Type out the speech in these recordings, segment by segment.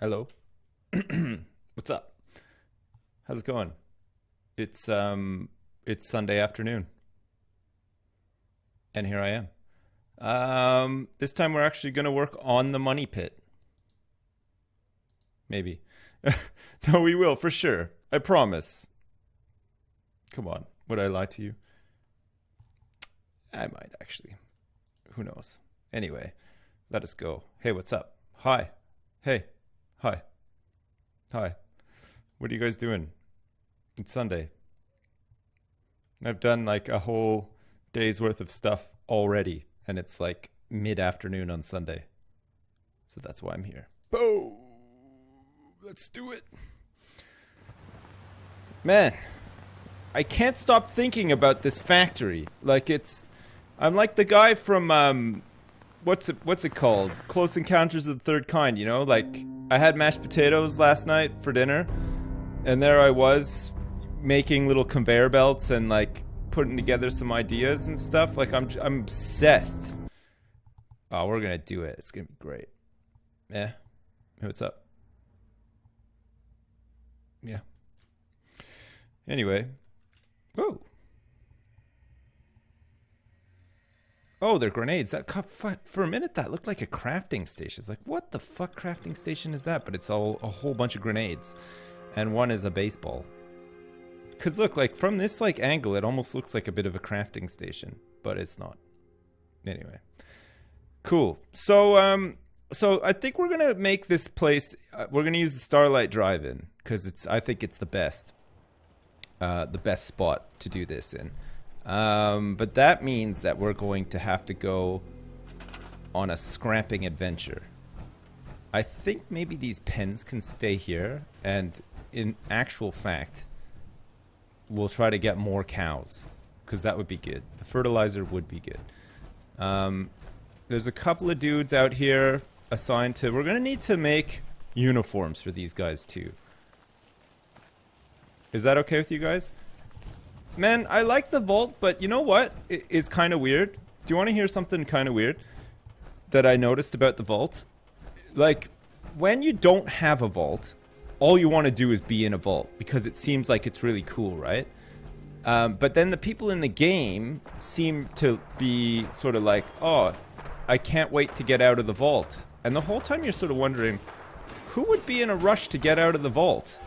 Hello. What's up? How's it going? It's Sunday afternoon, and here I am. This time we're actually gonna work on the money pit. Maybe. No, we will for sure. I promise. Come on. Would I lie to you? I might actually. Who knows? Anyway, let us go. Hey, what's up? Hi. Hey. Hi. Hi. What are you guys doing? It's Sunday. I've done like a whole day's worth of stuff already, and it's like mid-afternoon on Sunday. So that's why I'm here. Boom! Let's do it. Man, I can't stop thinking about this factory. I'm like the guy from what's it called? Close Encounters of the Third Kind, you know? Like I had mashed potatoes last night for dinner, and there I was making little conveyor belts and like putting together some ideas and stuff. Like I'm obsessed. Oh, we're gonna do it. It's gonna be great. Yeah. Hey, what's up? Yeah. Anyway. Oh. Oh, they're grenades. For a minute that looked like a crafting station. It's like, what the fuck crafting station is that? But it's all a whole bunch of grenades. And one is a baseball. Cause look, like from this like angle, it almost looks like a bit of a crafting station, but it's not. Anyway, cool. So I think we're gonna make this place. We're gonna use the Starlight Drive-In because I think it's the best spot to do this in. But that means that we're going to have to go on a scrapping adventure. I think maybe these pens can stay here, and in actual fact, we'll try to get more cows, because that would be good. The fertilizer would be good. There's a couple of dudes out here assigned to... We're going to need to make uniforms for these guys, too. Is that okay with you guys? Man, I like the vault, but you know what is kind of weird? Do you want to hear something kind of weird that I noticed about the vault? Like, when you don't have a vault, all you want to do is be in a vault because it seems like it's really cool, right? But then the people in the game seem to be sort of like, oh, I can't wait to get out of the vault. And the whole time you're sort of wondering, who would be in a rush to get out of the vault?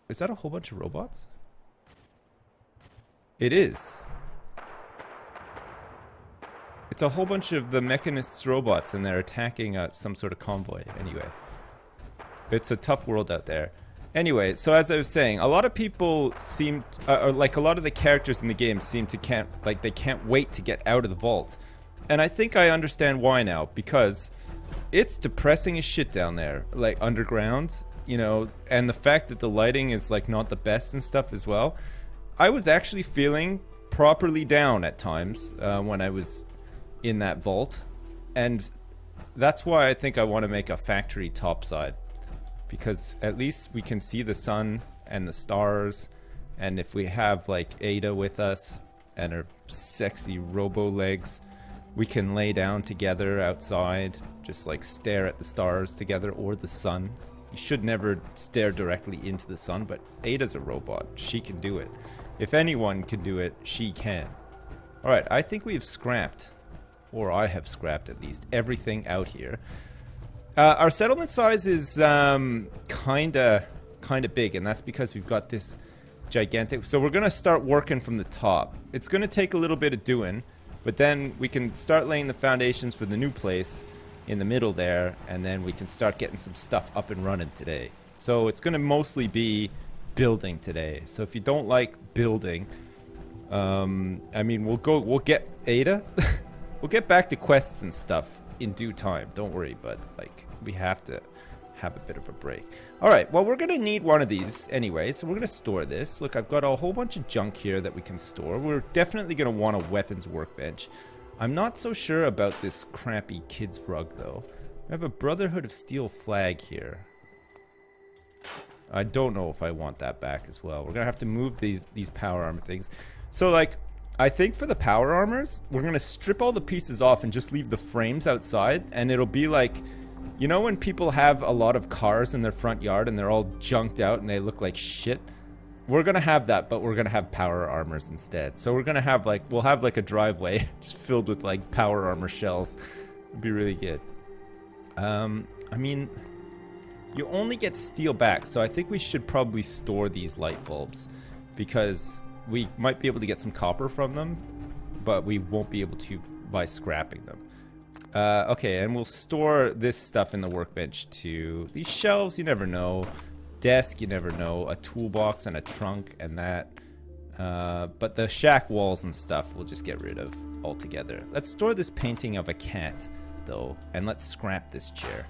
Is that a whole bunch of robots? It is. It's a whole bunch of the Mechanists' robots, and they're attacking some sort of convoy. Anyway, it's a tough world out there. Anyway, so as I was saying, a lot of people seem, or like a lot of the characters in the game seem to can't wait to get out of the vault. And I think I understand why now, because it's depressing as shit down there, like underground, you know, and the fact that the lighting is like not the best and stuff as well. I was actually feeling properly down at times when I was in that vault, and that's why I think I want to make a factory topside, because at least we can see the sun and the stars, and if we have like Ada with us and her sexy robo legs, we can lay down together outside, just like stare at the stars together, or the sun. You should never stare directly into the sun, but Ada's a robot. She can do it. If anyone can do it, she can. Alright, I think we've scrapped, or I have scrapped at least, everything out here. Our settlement size is kinda big, and that's because we've got this gigantic... So we're going to start working from the top. It's going to take a little bit of doing, but then we can start laying the foundations for the new place in the middle there, and then we can start getting some stuff up and running today. So it's going to mostly be building today. So if you don't like building, I mean, we'll get Ada. We'll get back to quests and stuff in due time. Don't worry, but like we have to have a bit of a break. All right, well, we're going to need one of these anyway, so we're going to store this. Look, I've got a whole bunch of junk here that we can store. We're definitely going to want a weapons workbench. I'm not so sure about this crappy kids rug, though. We have a Brotherhood of Steel flag here. I don't know if I want that back as well. We're going to have to move these power armor things. So, like, I think for the power armors, we're going to strip all the pieces off and just leave the frames outside. And it'll be like, you know when people have a lot of cars in their front yard and they're all junked out and they look like shit? We're going to have that, but we're going to have power armors instead. So we're going to have like, we'll have like a driveway just filled with like power armor shells. It'd be really good. I mean, you only get steel back, so I think we should probably store these light bulbs because we might be able to get some copper from them, but we won't be able to by scrapping them. Okay, and we'll store this stuff in the workbench too. These shelves, you never know. Desk, you never know. A toolbox and a trunk and that. But the shack walls and stuff we'll just get rid of altogether. Let's store this painting of a cat, though, and let's scrap this chair.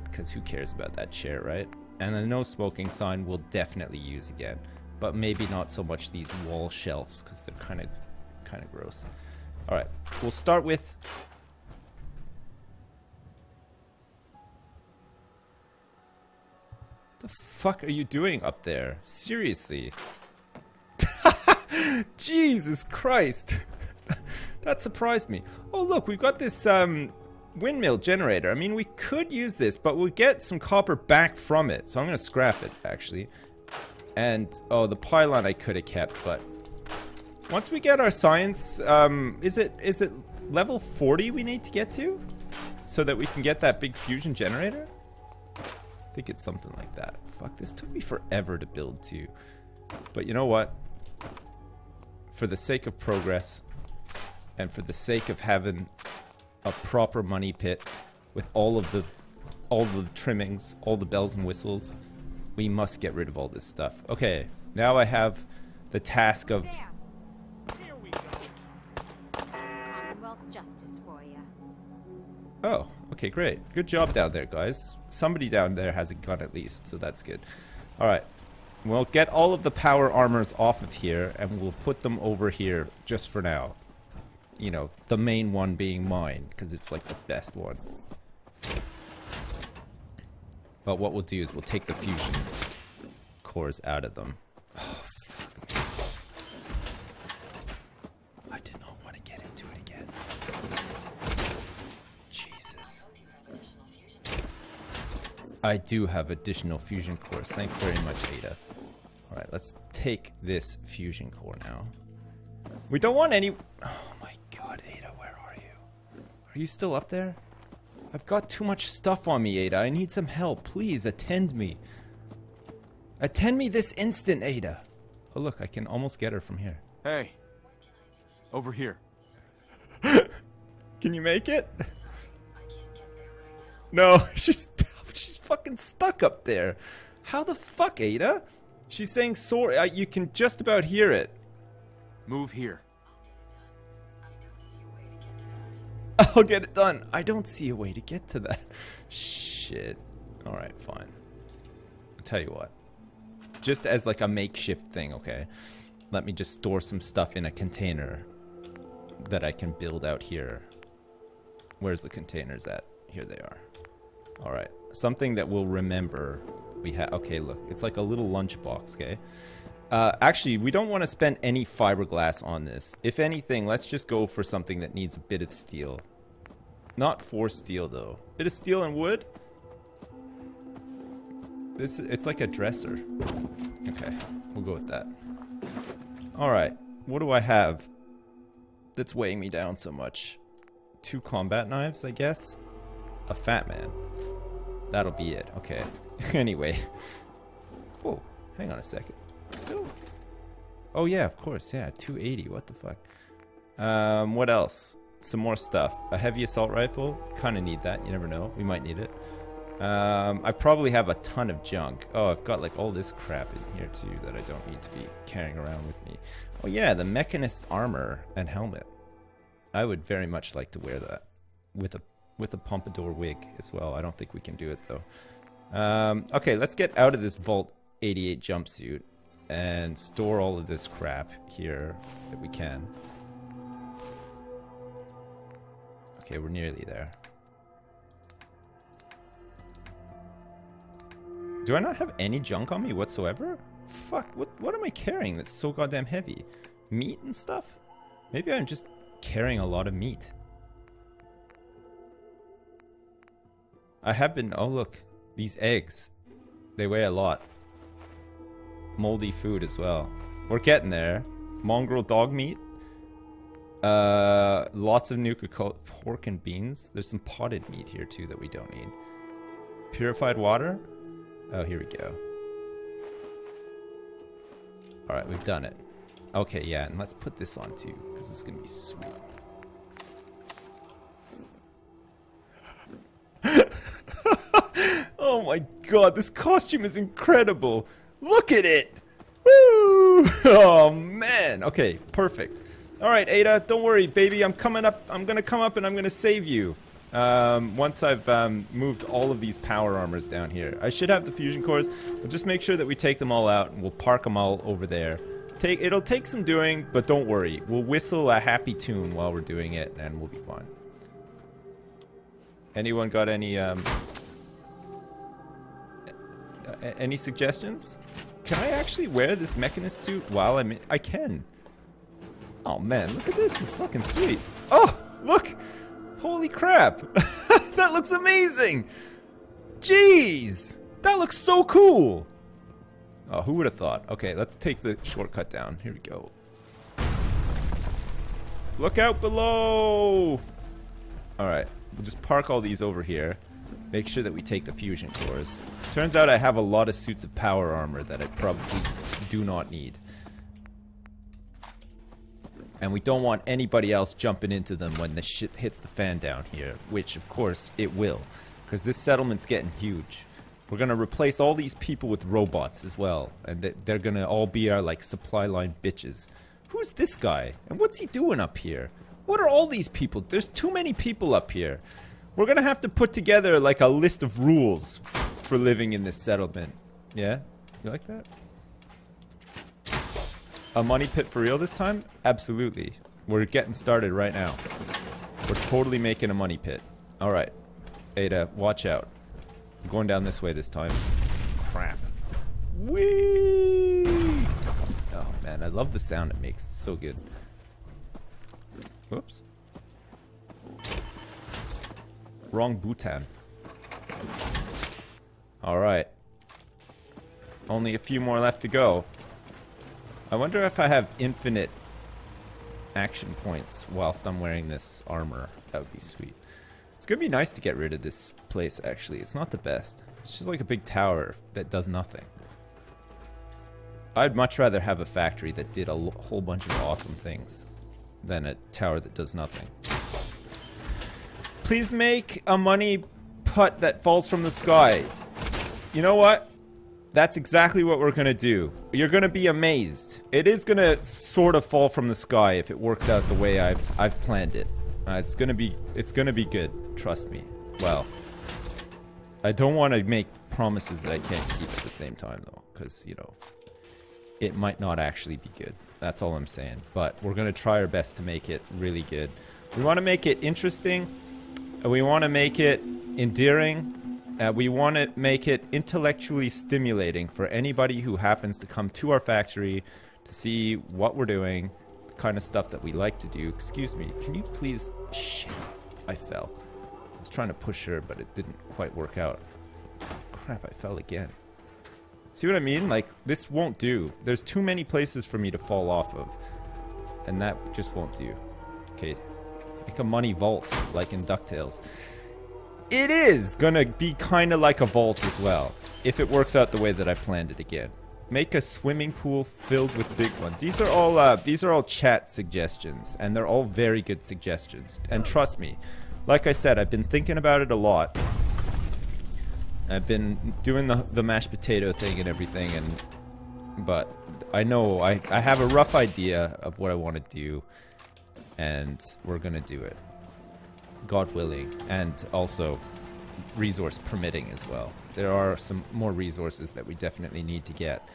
Because who cares about that chair, right? And a no smoking sign we'll definitely use again. But maybe not so much these wall shelves, because they're kind of gross. Alright, we'll start with... What the fuck are you doing up there? Seriously. Jesus Christ. That surprised me. Oh look, we've got this windmill generator. I mean, we could use this, but we'll get some copper back from it. So I'm going to scrap it, actually. And, oh, the pylon I could have kept, but... Once we get our science, is it level 40 we need to get to? So that we can get that big fusion generator? I think it's something like that. Fuck, this took me forever to build too. But you know what? For the sake of progress, and for the sake of having a proper money pit with all the trimmings, all the bells and whistles, we must get rid of all this stuff. Okay, now I have the task of... Here we go. That's Commonwealth justice for you. Oh, okay, great. Good job down there, guys. Somebody down there has a gun at least, so that's good. Alright. We'll get all of the power armors off of here, and we'll put them over here just for now. You know, the main one being mine, because it's like the best one. But what we'll do is we'll take the fusion cores out of them. Oh, fuck me. I did not want to get into it again. Jesus. I do have additional fusion cores. Thanks very much, Ada. Alright, let's take this fusion core now. We don't want any... Oh my god, Ada, where are you? Are you still up there? I've got too much stuff on me, Ada. I need some help. Please, attend me. Attend me this instant, Ada. Oh, look, I can almost get her from here. Hey. Over here. Can you make it? No, she's fucking stuck up there. How the fuck, Ada? She's saying sorry. You can just about hear it. Move here. I'll get it done. I don't see a way to get to that. Shit. Alright, fine. I'll tell you what. Just as like a makeshift thing, okay? Let me just store some stuff in a container that I can build out here. Where's the containers at? Here they are. Alright. Something that we'll remember we have. Okay, look. It's like a little lunchbox, okay? Actually, we don't want to spend any fiberglass on this. If anything, let's just go for something that needs a bit of steel. Not for steel, though. Bit of steel and wood? It's like a dresser. Okay, we'll go with that. Alright, what do I have that's weighing me down so much? 2 combat knives, I guess? A fat man. That'll be it, okay. Anyway. Whoa, hang on a second. Still? Oh yeah, of course, yeah, 280, what the fuck. What else? Some more stuff. A heavy assault rifle, kind of need that, you never know, we might need it. I probably have a ton of junk. Oh, I've got like all this crap in here too that I don't need to be carrying around with me. Oh yeah, the mechanist armor and helmet. I would very much like to wear that with a pompadour wig as well. I don't think we can do it though. Okay, let's get out of this Vault 88 jumpsuit and store all of this crap here that we can. Okay, we're nearly there. Do I not have any junk on me whatsoever? Fuck, what am I carrying that's so goddamn heavy? Meat and stuff? Maybe I'm just carrying a lot of meat. I have been... Oh, look. These eggs. They weigh a lot. Moldy food as well. We're getting there. Mongrel dog meat. Lots of nuka pork and beans. There's some potted meat here too that we don't need. Purified water. Oh, here we go. Alright, we've done it. Okay, yeah, and let's put this on too, because this is going to be sweet. Oh my god, this costume is incredible. Look at it. Woo! Oh man. Okay, perfect. Alright, Ada, don't worry, baby. I'm coming up. I'm going to come up and I'm going to save you. Once I've moved all of these power armors down here. I should have the fusion cores. We'll just make sure that we take them all out and we'll park them all over there. It'll take some doing, but don't worry. We'll whistle a happy tune while we're doing it and we'll be fine. Anyone got any suggestions? Can I actually wear this mechanist suit while I'm in? I can. Oh man, look at this. It's fucking sweet. Oh, look. Holy crap. That looks amazing. Jeez. That looks so cool. Oh, who would have thought? Okay, let's take the shortcut down. Here we go. Look out below. Alright, we'll just park all these over here. Make sure that we take the fusion cores. Turns out I have a lot of suits of power armor that I probably do not need. And we don't want anybody else jumping into them when the shit hits the fan down here. Which, of course, it will. Because this settlement's getting huge. We're going to replace all these people with robots as well. And they're going to all be our, like, supply line bitches. Who's this guy? And what's he doing up here? What are all these people? There's too many people up here. We're going to have to put together, like, a list of rules for living in this settlement. Yeah? You like that? A money pit for real this time? Absolutely. We're getting started right now. We're totally making a money pit. Alright. Ada, watch out. I'm going down this way this time. Crap. Whee! Oh man, I love the sound it makes. It's so good. Whoops. Wrong Bhutan. Alright. Only a few more left to go. I wonder if I have infinite action points whilst I'm wearing this armor. That would be sweet. It's gonna be nice to get rid of this place, actually. It's not the best. It's just like a big tower that does nothing. I'd much rather have a factory that did a whole bunch of awesome things than a tower that does nothing. Please make a money putt that falls from the sky. You know what? That's exactly what we're gonna do. You're gonna be amazed. It is gonna sort of fall from the sky if it works out the way I've planned it. It's gonna be good. Trust me. Well, I don't want to make promises that I can't keep at the same time though, because you know, it might not actually be good. That's all I'm saying. But we're gonna try our best to make it really good. We want to make it interesting. We want to make it endearing. We want to make it intellectually stimulating for anybody who happens to come to our factory to see what we're doing, the kind of stuff that we like to do. Excuse me, can you please... Shit, I fell. I was trying to push her, but it didn't quite work out. Crap, I fell again. See what I mean? Like, this won't do. There's too many places for me to fall off of. And that just won't do. Okay, make a money vault, like in DuckTales. It is gonna be kind of like a vault as well, if it works out the way that I planned it again. Make a swimming pool filled with big ones. These are all chat suggestions, and they're all very good suggestions. And trust me, like I said, I've been thinking about it a lot. I've been doing the mashed potato thing and everything, but I know I have a rough idea of what I want to do, and we're gonna do it. God willing, and also resource permitting as well. There are some more resources that we definitely need to get.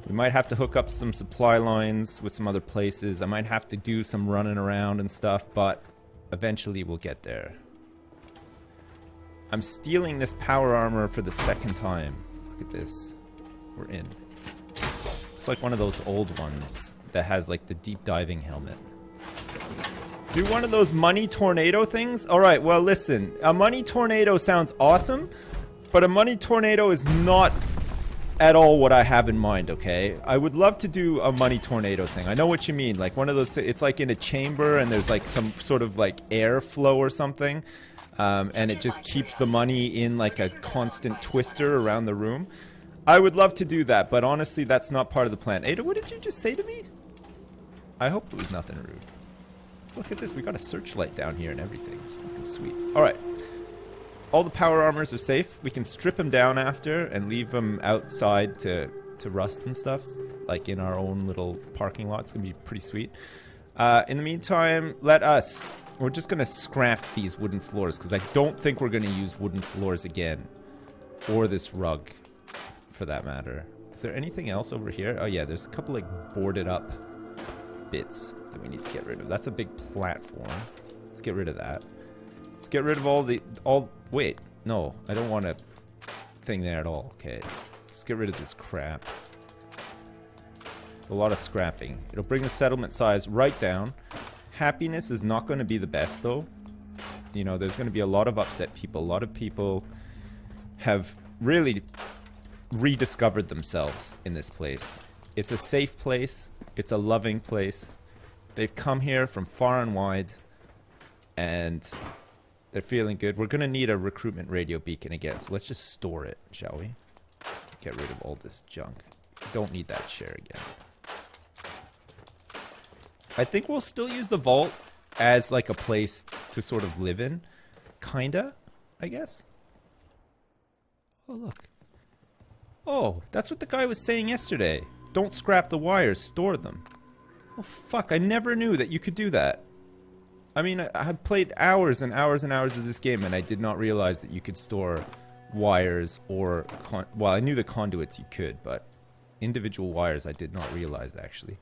We might have to hook up some supply lines with some other places. I might have to do some running around and stuff, but eventually we'll get there. I'm stealing this power armor for the second time. Look at this. We're in. It's like one of those old ones that has like the deep diving helmet. Do one of those money tornado things? Alright, well listen, a money tornado sounds awesome, but a money tornado is not at all what I have in mind, okay? I would love to do a money tornado thing. I know what you mean, like one of those, it's like in a chamber and there's like some sort of like airflow or something, and it just keeps the money in like a constant twister around the room. I would love to do that, but honestly that's not part of the plan. Ada, what did you just say to me? I hope it was nothing rude. Look at this, we got a searchlight down here and everything. It's fucking sweet. Alright. All the power armors are safe. We can strip them down after and leave them outside to rust and stuff. Like in our own little parking lot. It's going to be pretty sweet. In the meantime, we're just going to scrap these wooden floors. Because I don't think we're going to use wooden floors again. Or this rug, for that matter. Is there anything else over here? Oh yeah, there's a couple like boarded up bits that we need to get rid of. That's a big platform. Let's get rid of that. Let's get rid of wait, no, I don't want a thing there at all. Okay, let's get rid of this crap. It's a lot of scrapping. It'll bring the settlement size right down. Happiness is not going to be the best though. You know, there's going to be a lot of upset people. A lot of people have really rediscovered themselves in this place. It's a safe place. It's a loving place. They've come here from far and wide, and they're feeling good. We're going to need a recruitment radio beacon again, so let's just store it, shall we? Get rid of all this junk. Don't need that chair again. I think we'll still use the vault as like a place to sort of live in. Kinda, I guess. Oh, look. Oh, that's what the guy was saying yesterday. Don't scrap the wires, store them. Oh, fuck, I never knew that you could do that. I mean, I played hours and hours and hours of this game, and I did not realize that you could store wires or... well, I knew the conduits you could, but individual wires I did not realize, actually.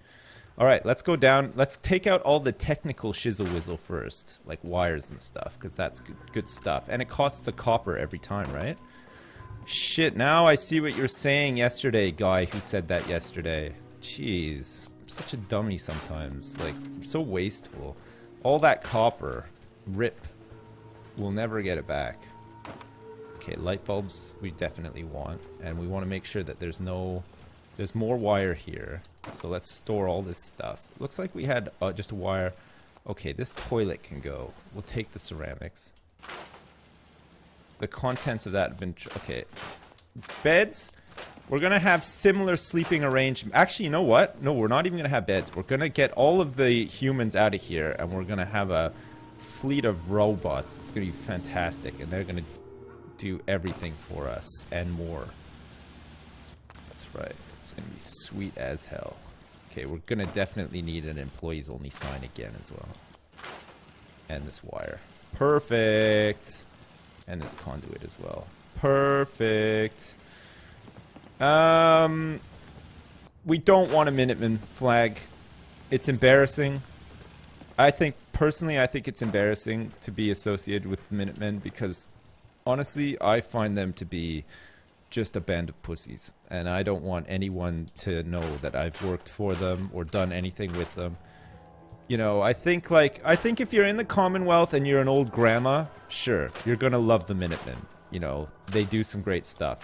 Alright, let's go down. Let's take out all the technical shizzle-whizzle first, like wires and stuff, because that's good stuff. And it costs a copper every time, right? Shit, now I see what you're saying yesterday, guy who said that yesterday. Jeez, I'm such a dummy sometimes. Like, I'm so wasteful. All that copper, rip. We'll never get it back. Okay, light bulbs we definitely want. And we want to make sure that there's more wire here. So let's store all this stuff. Looks like we had just a wire. Okay, this toilet can go. We'll take the ceramics. The contents of that have been... okay. Beds. We're going to have similar sleeping arrangement. Actually, you know what? No, we're not even going to have beds. We're going to get all of the humans out of here, and we're going to have a fleet of robots. It's going to be fantastic, and they're going to do everything for us and more. That's right. It's going to be sweet as hell. Okay, we're going to definitely need an employees-only sign again as well. And this wire. Perfect. And this conduit as well. Perfect. We don't want a Minuteman flag. It's embarrassing. Personally, I think it's embarrassing to be associated with the Minutemen because, honestly, I find them to be just a band of pussies. And I don't want anyone to know that I've worked for them or done anything with them. You know, I think if you're in the Commonwealth and you're an old grandma, sure, you're gonna love the Minutemen. You know, they do some great stuff.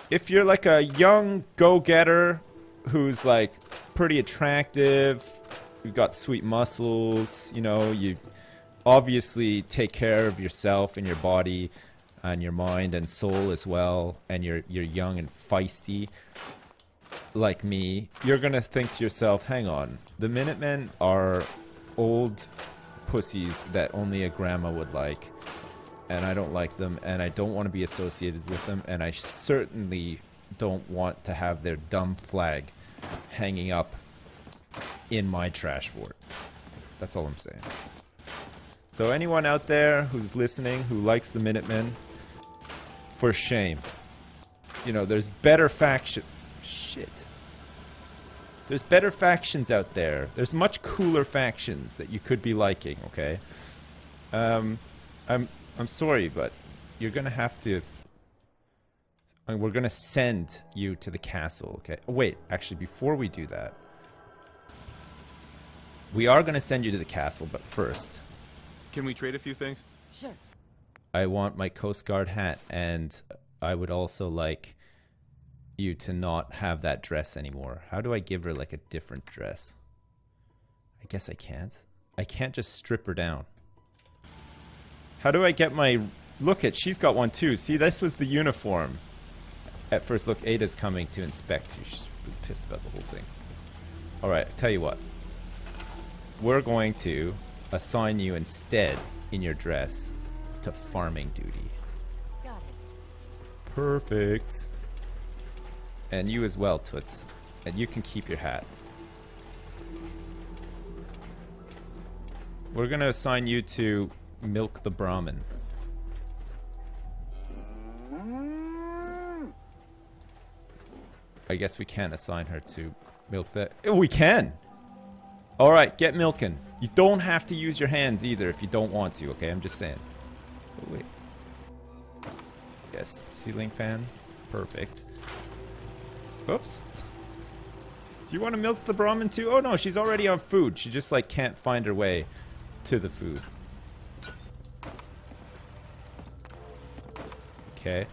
If you're like a young go-getter who's like pretty attractive, you've got sweet muscles, you know, you obviously take care of yourself and your body and your mind and soul as well, and you're young and feisty like me, you're gonna think to yourself, hang on, the Minutemen are old pussies that only a grandma would like, and I don't like them, and I don't want to be associated with them, and I certainly don't want to have their dumb flag hanging up in my trash fort. That's all I'm saying. So anyone out there who's listening who likes the Minutemen, for shame. You know, there's better faction... Shit. There's better factions out there. There's much cooler factions that you could be liking, okay? I'm sorry, but you're gonna have to... I mean, we're gonna send you to the castle, okay? Oh, wait, actually, before we do that... We are going to send you to the castle, but first, Can we trade a few things? Sure. I want my Coast Guard hat, and I would also like you to not have that dress anymore. How do I give her like a different dress? I guess I can't. I can't just strip her down. How do I get my... Look at, she's got one too. See, this was the uniform. At first look, Ada's coming to inspect you. She's really pissed about the whole thing. Alright, tell you what. We're going to assign you instead in your dress to farming duty. Got it. Perfect. And you as well, Toots. And you can keep your hat. We're gonna assign you to milk the Brahmin. I guess we can't assign her to milk the... Oh, we can! Alright, get milking. You don't have to use your hands either if you don't want to, okay? I'm just saying. Oh, wait. Yes, ceiling fan. Perfect. Oops. Do you want to milk the Brahmin too? Oh no, she's already on food. She just like can't find her way to the food. Okay.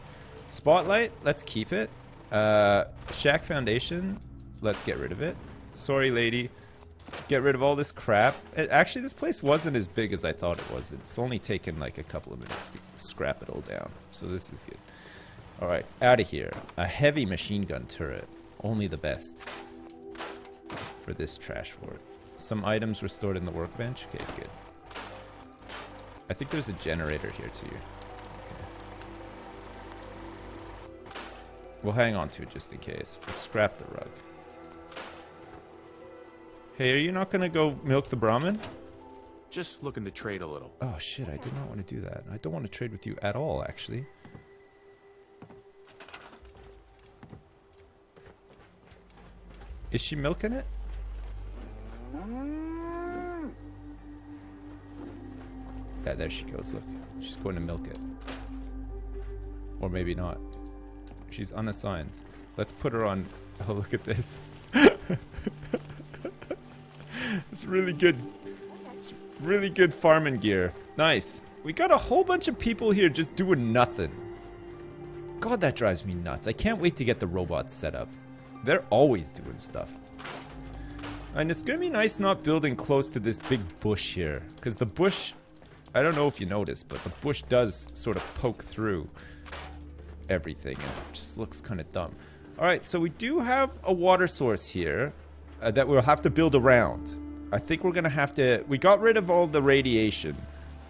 Spotlight, let's keep it. Shack Foundation, let's get rid of it. Sorry, lady. Get rid of all this crap. Actually, this place wasn't as big as I thought it was. It's only taken like a couple of minutes to scrap it all down. So this is good. Alright, out of here. A heavy machine gun turret. Only the best for this trash fort. Some items were stored in the workbench. Okay, good. I think there's a generator here too. Okay. We'll hang on to it just in case. We'll scrap the rug. Hey, are you not gonna go milk the Brahmin? Just looking to trade a little. Oh shit, I did not want to do that. I don't want to trade with you at all, actually. Is she milking it? Yeah, there she goes, look. She's going to milk it. Or maybe not. She's unassigned. Let's put her on... Oh, look at this. It's really good. It's really good farming gear. Nice. We got a whole bunch of people here just doing nothing. God, that drives me nuts. I can't wait to get the robots set up. They're always doing stuff. And it's going to be nice not building close to this big bush here. Because the bush, I don't know if you noticed, but the bush does sort of poke through everything. And it just looks kind of dumb. Alright, so we do have a water source here that we'll have to build around. I think we're going to have to... We got rid of all the radiation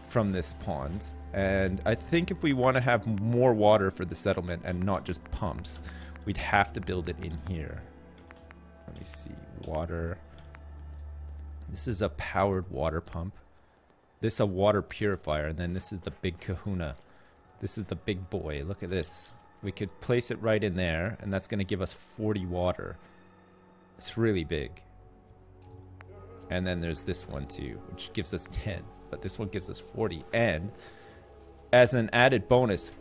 from this pond. And I think if we want to have more water for the settlement and not just pumps... We'd have to build it in here. Let me see. Water. This is a powered water pump. This is a water purifier. And then this is the big kahuna. This is the big boy. Look at this. We could place it right in there. And that's going to give us 40 water. It's really big. And then there's this one too. Which gives us 10. But this one gives us 40. And as an added bonus...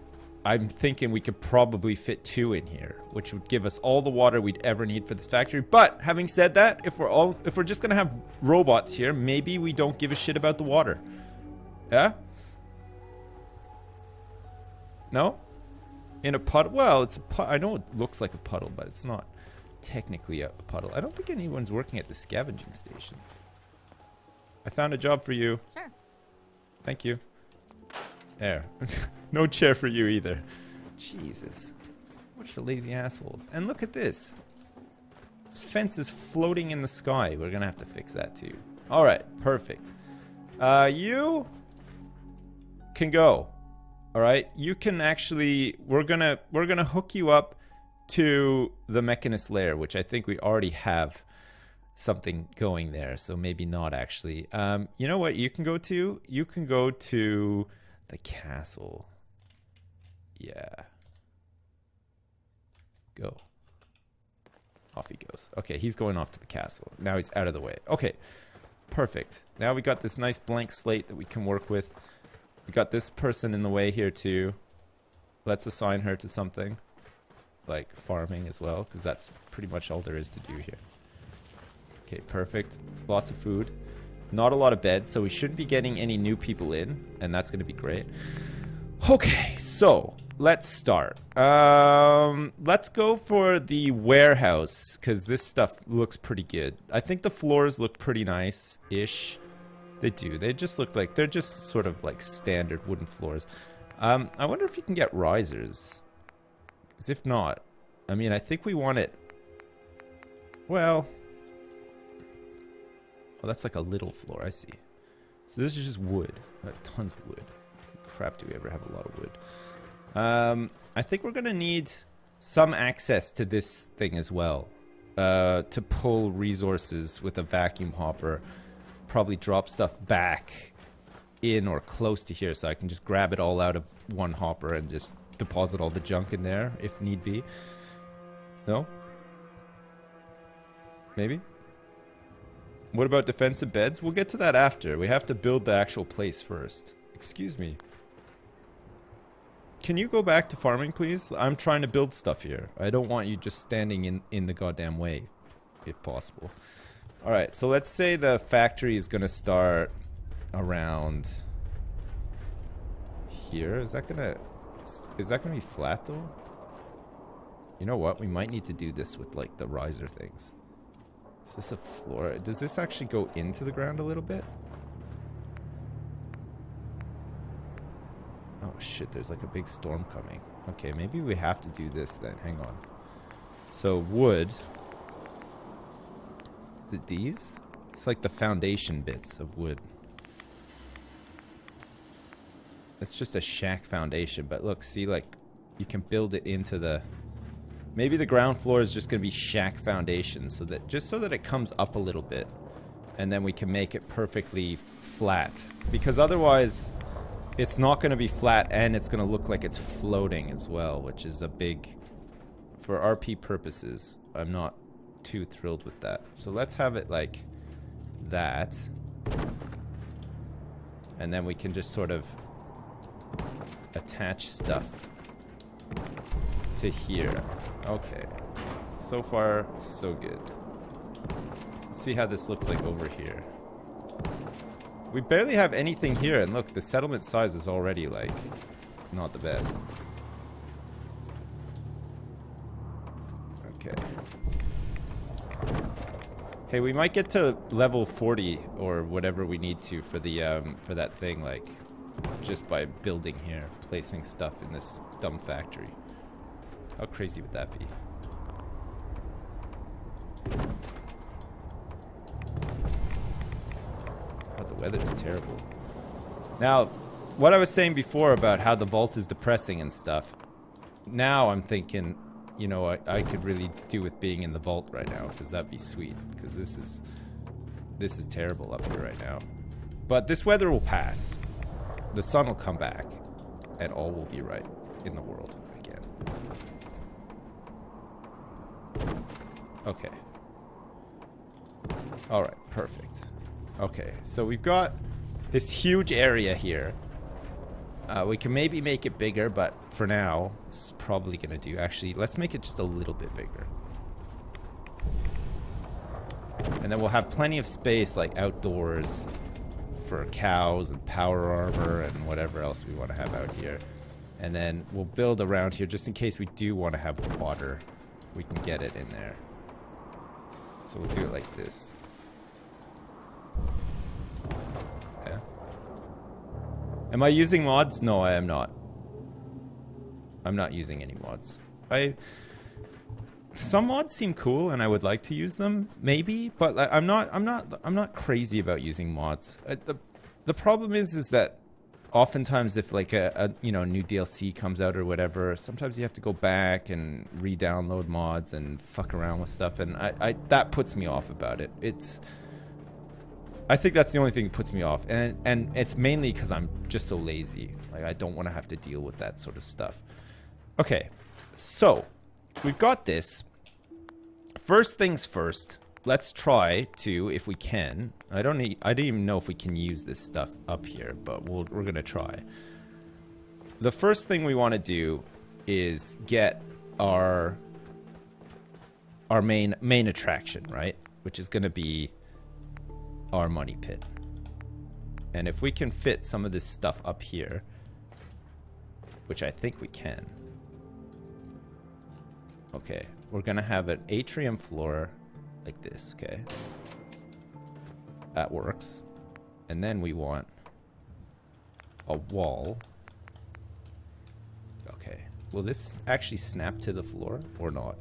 I'm thinking we could probably fit 2 in here, which would give us all the water we'd ever need for this factory. But having said that, if we're just gonna have robots here, maybe we don't give a shit about the water. Yeah? No? In a puddle? Well, it's a I know it looks like a puddle, but it's not technically a puddle. I don't think anyone's working at the scavenging station. I found a job for you. Sure. Thank you. There. No chair for you either. Jesus. What a lazy assholes. And look at this. This fence is floating in the sky. We're gonna have to fix that too. Alright, perfect. You can go. Alright? You can actually we're gonna hook you up to the Mechanist lair, which I think we already have something going there, so maybe not actually. You know what you can go to? You can go to the castle. Yeah. Go. Off he goes. Okay, he's going off to the castle. Now he's out of the way. Okay. Perfect. Now we got this nice blank slate that we can work with. We got this person in the way here too. Let's assign her to something. Like farming as well, because that's pretty much all there is to do here. Okay, perfect. Lots of food. Not a lot of beds, so we shouldn't be getting any new people in, and that's going to be great. Okay, so let's start. Let's go for the warehouse, because this stuff looks pretty good. I think the floors look pretty nice-ish. They do. They just look like... They're just sort of like standard wooden floors. I wonder if you can get risers. Because if not... I mean, I think we want it... Well... Oh, that's like a little floor. I see. So this is just wood. Tons of wood. Crap, do we ever have a lot of wood? I think we're going to need some access to this thing as well. To pull resources with a vacuum hopper. Probably drop stuff back in or close to here so I can just grab it all out of one hopper and just deposit all the junk in there if need be. No? Maybe? What about defensive beds? We'll get to that after. We have to build the actual place first. Excuse me. Can you go back to farming, please? I'm trying to build stuff here. I don't want you just standing in the goddamn way, if possible. Alright, so let's say the factory is going to start around here. Is that gonna be flat, though? You know what? We might need to do this with, like, the riser things. Is this a floor? Does this actually go into the ground a little bit? Oh shit, there's like a big storm coming. Okay, maybe we have to do this then. Hang on. So wood. Is it these? It's like the foundation bits of wood. It's just a shack foundation, but look, see, like, you can build it into the... Maybe the ground floor is just going to be shack foundation, so that just so that it comes up a little bit, and then we can make it perfectly flat. Because otherwise, it's not going to be flat, and it's going to look like it's floating as well, which is a big... For RP purposes, I'm not too thrilled with that. So let's have it like that, and then we can just sort of attach stuff to here. Okay. So far, so good. Let's see how this looks like over here. We barely have anything here, and look, the settlement size is already, like, not the best. Okay. Hey, we might get to level 40 or whatever we need to for the for that thing, like, just by building here, placing stuff in this dumb factory. How crazy would that be? God, the weather is terrible. Now, what I was saying before about how the vault is depressing and stuff, now I'm thinking, you know, I could really do with being in the vault right now, because that'd be sweet, because this is terrible up here right now. But this weather will pass. The sun will come back, and all will be right in the world again. Okay. Alright, perfect. Okay, so we've got this huge area here. We can maybe make it bigger, but for now, it's probably going to do. Actually, let's make it just a little bit bigger. And then we'll have plenty of space, like outdoors, for cows and power armor and whatever else we want to have out here. And then we'll build around here just in case we do want to have water. We can get it in there. So we'll do it like this. Yeah. Am I using mods? No, I am not. I'm not using any mods. Some mods seem cool and I would like to use them, maybe, but I'm not crazy about using mods. The problem is that oftentimes if like a you know, new DLC comes out or whatever, sometimes you have to go back and re-download mods and fuck around with stuff, and that puts me off about it. I think that's the only thing that puts me off, and it's mainly because I'm just so lazy. Like, I don't want to have to deal with that sort of stuff. Okay, so we've got this. First things first, let's try to, if we can. I don't even know if we can use this stuff up here, but we're gonna try. The first thing we want to do is get our main attraction, right? which is going to be our money pit. And if we can fit some of this stuff up here, which I think we can. Okay, we're going to have an atrium floor like this, okay? That works. And then we want a wall. Okay. Will this actually snap to the floor or not?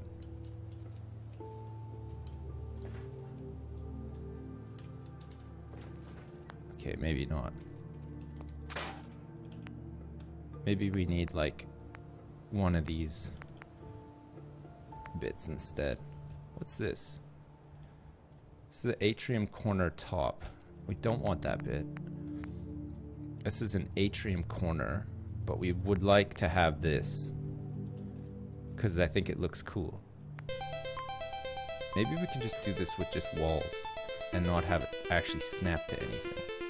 Okay, maybe not. Maybe we need like one of these bits instead. What's this? This is the atrium corner top. We don't want that bit. This is an atrium corner, but we would like to have this because I think it looks cool. Maybe we can just do this with just walls and not have it actually snap to anything.